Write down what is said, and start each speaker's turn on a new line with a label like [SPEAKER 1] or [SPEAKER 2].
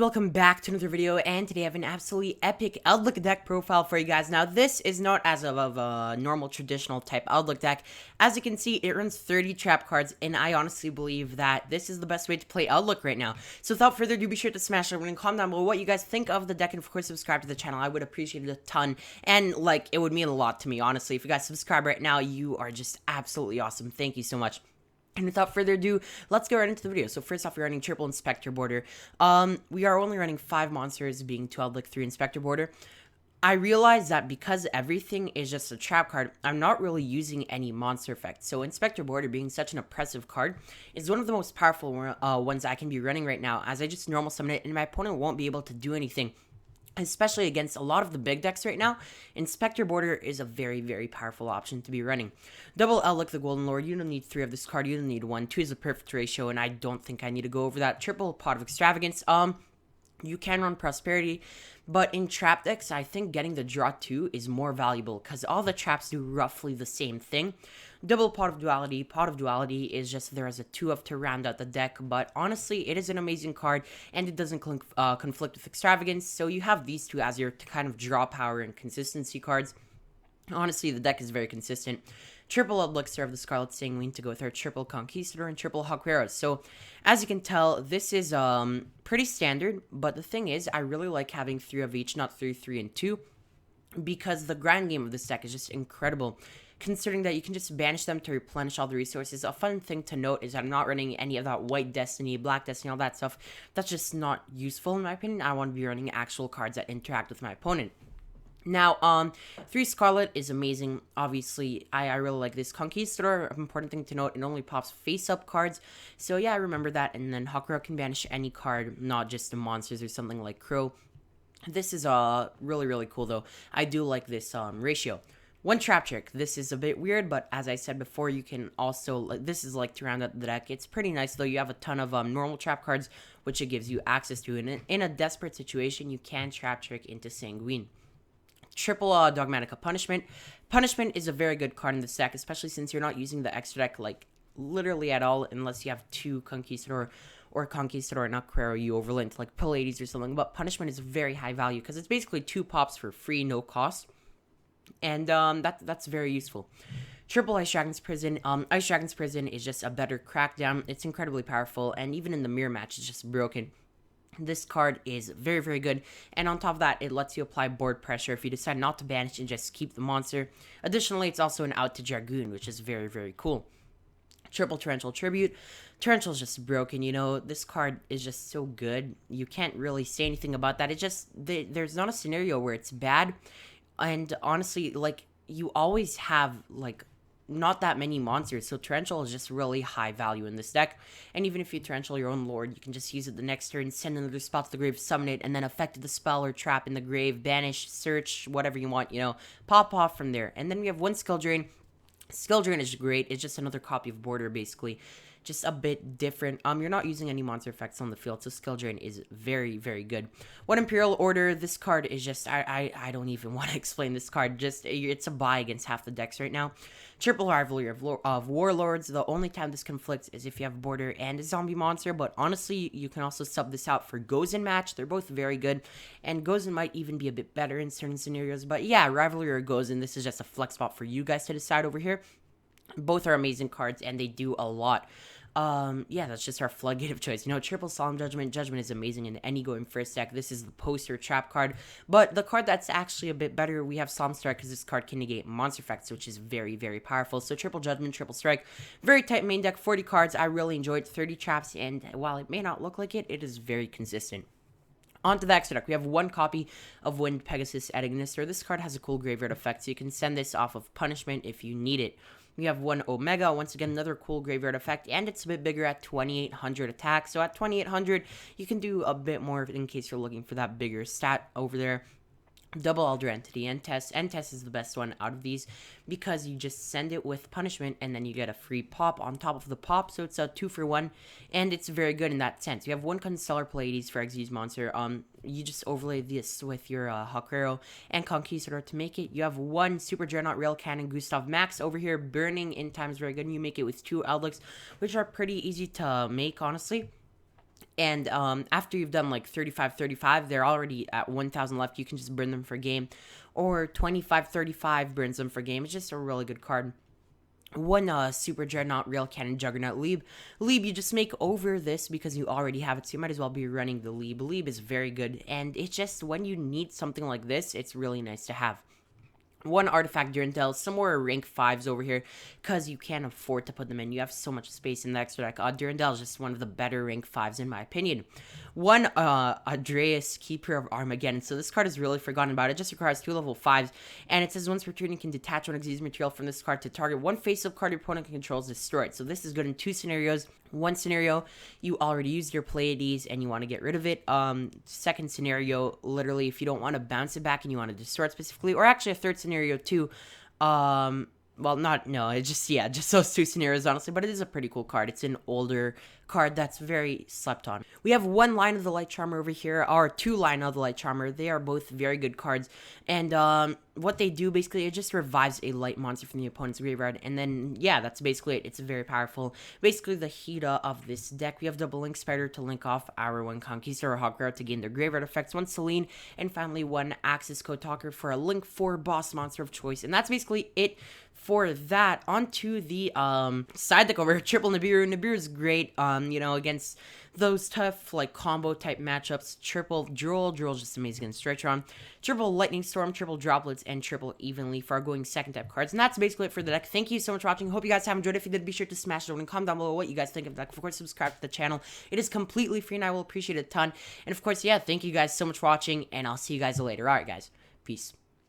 [SPEAKER 1] welcome back to another video, and today I have an absolutely epic Eldlich deck profile for you guys. Now, this is not as of a normal traditional type Eldlich deck. As you can see, it runs 30 trap cards, and I honestly believe that this is the best way to play Eldlich right now. So without further ado, be sure to smash that and comment down below what you guys think of the deck, and of course subscribe to the channel. I would appreciate it a ton, and it would mean a lot to me, honestly. If you guys subscribe right now, you are just absolutely awesome. Thank you so much. And without further ado, let's get right into the video. So first off, we're running triple Inspector border. We are only running 5 monsters, being 12 like 3 Inspector border. I realize that because everything is just a trap card, I'm not really using any monster effects. So Inspector border, being such an oppressive card, is one of the most powerful ones I can be running right now, as I just normal summon it and my opponent won't be able to do anything. Especially against a lot of the big decks right now, Inspector border is a very, very powerful option to be running. Double Eldlich the Golden Lord, you don't need 3 of this card, you don't need 1. 2 is a perfect ratio, and I don't think I need to go over that. Triple Pot of Extravagance, you can run Prosperity, but in trap decks, I think getting the draw 2 is more valuable, because all the traps do roughly the same thing. Double Pot of Duality is just there as a 2-of to round out the deck, but honestly, it is an amazing card, and it doesn't conflict with Extravagance, so you have these two as your kind of draw power and consistency cards. Honestly, the deck is very consistent. Triple Elixir of the Scarlet Sanguine to go with our triple Conquistador and triple Hawkweros. So, as you can tell, this is pretty standard, but the thing is, I really like having 3 of each, not 3, 3, and 2, because the grind game of this deck is just incredible, considering that you can just banish them to replenish all the resources. A fun thing to note is I'm not running any of that White Destiny, Black Destiny, all that stuff. That's just not useful in my opinion. I want to be running actual cards that interact with my opponent. Now, 3 Scarlet is amazing. Obviously, I really like this. Conquistador, important thing to note, it only pops face-up cards. So yeah, I remember that. And then Hawkweros can banish any card, not just the monsters or something like Crow. This is really, really cool, though. I do like this ratio. 1 Trap Trick. This is a bit weird, but as I said before, you can also, this is like to round out the deck. It's pretty nice, though. You have a ton of normal trap cards, which it gives you access to. And in a desperate situation, you can Trap Trick into Sanguine. Triple Dogmatica Punishment. Punishment is a very good card in this deck, especially since you're not using the extra deck, literally at all, unless you have 2 Conquistador or Conquistador and Hawkweros, you overlay into, Pallades or something. But Punishment is very high value, because it's basically 2 pops for free, no cost. And that's very useful. Triple Ice Dragon's Prison. Ice Dragon's Prison is just a better crackdown. It's incredibly powerful, and even in the mirror match, it's just broken. This card is very, very good, and on top of that, it lets you apply board pressure if you decide not to banish and just keep the monster. Additionally, it's also an out to Dragoon, which is very, very cool. Triple Torrential Tribute. Torrential is just broken, this card is just so good. You can't really say anything about that. It just, there's not a scenario where it's bad, and honestly, you always have, not that many monsters, so Torrential is just really high value in this deck. And even if you Torrential your own Lord, you can just use it the next turn, send another spell to the grave, summon it, and then affect the spell or trap in the grave, banish, search, whatever you want, pop off from there. And then we have 1 Skill Drain. Skill Drain is great. It's just another copy of Border, basically. Just a bit different. You're not using any monster effects on the field, so Skill Drain is very, very good. 1 Imperial Order. This card is just, I don't even want to explain this card. Just, it's a buy against half the decks right now. Triple Rivalry of Warlords. The only time this conflicts is if you have Border and a zombie monster, but honestly, you can also sub this out for Gozen match. They're both very good, and Gozen might even be a bit better in certain scenarios, but yeah, Rivalry or Gozen, this is just a flex spot for you guys to decide over here. Both are amazing cards, and they do a lot. Yeah, that's just our floodgate of choice. Triple Solemn Judgment. Judgment is amazing in any going first deck. This is the poster trap card. But the card that's actually a bit better, we have Solemn Strike, because this card can negate monster effects, which is very, very powerful. So Triple Judgment, Triple Strike. Very tight main deck, 40 cards. I really enjoyed 30 traps, and while it may not look like it, it is very consistent. On to the extra deck, we have 1 copy of Wind Pegasus Administrator. This card has a cool graveyard effect, so you can send this off of Punishment if you need it. We have 1 Omega, once again, another cool graveyard effect, and it's a bit bigger at 2800 attack. So at 2800, you can do a bit more in case you're looking for that bigger stat over there. Double Elder Entity. N-Test is the best one out of these, because you just send it with Punishment, and then you get a free pop on top of the pop, so it's a 2 for 1, and it's very good in that sense. You have 1 Constellar Pallades for Exe's monster. You just overlay this with your Hawkweros and Conquistador to make it. You have 1 Super Dreadnought Rail Cannon Gustav Max over here. Burning in time is very good, and you make it with 2 Eldlichs, which are pretty easy to make, honestly. And after you've done like 35, they're already at 1,000 left. You can just burn them for game. Or 25, burns them for game. It's just a really good card. One Super Dreadnought Rail Cannon Juggernaut Leeb. Leeb, you just make over this because you already have it, so you might as well be running the Leeb. Leeb is very good, and it's just when you need something like this, it's really nice to have. One artifact Durandal, somewhere rank 5s over here, because you can't afford to put them in. You have so much space in the extra deck. Durandal is just one of the better rank 5s in my opinion. One Adreus, Keeper of Armageddon. So this card is really forgotten about. It just requires 2 level 5s, and it says once returning can detach one exceeds material from this card to target one face-up card your opponent controls destroyed. So this is good in 2 scenarios. One scenario, you already used your Pleiades and you want to get rid of it. Second scenario, literally, if you don't want to bounce it back and you want to distort specifically, or actually a third scenario too. It's just those 2 scenarios, honestly, but it is a pretty cool card. It's an older card that's very slept on. We have one Line of the Light Charmer over here, or 2 Line of the Light Charmer. They are both very good cards, and what they do, basically, it just revives a light monster from the opponent's graveyard, and then, yeah, that's basically it. It's very powerful. Basically, the Hida of this deck. We have Double Link Spider to link off our 1 Conquistador Hawkgirl to gain their graveyard effects, 1 Celine, and finally 1 Axis Code Talker for a link 4 boss monster of choice, and that's basically it for that. Onto the side deck over here, Triple Nibiru. Nibiru is great, against those tough, like, combo type matchups. Triple Droll. Droll's just amazing against Stretchron. Triple Lightning Storm, Triple Droplets, and Triple Evenly for our going second type cards. And that's basically it for the deck. Thank you so much for watching. Hope you guys have enjoyed. If you did, be sure to smash the like and comment down below what you guys think of the deck. Of course, subscribe to the channel. It is completely free, and I will appreciate it a ton. And of course, yeah, thank you guys so much for watching, and I'll see you guys later. Alright, guys. Peace.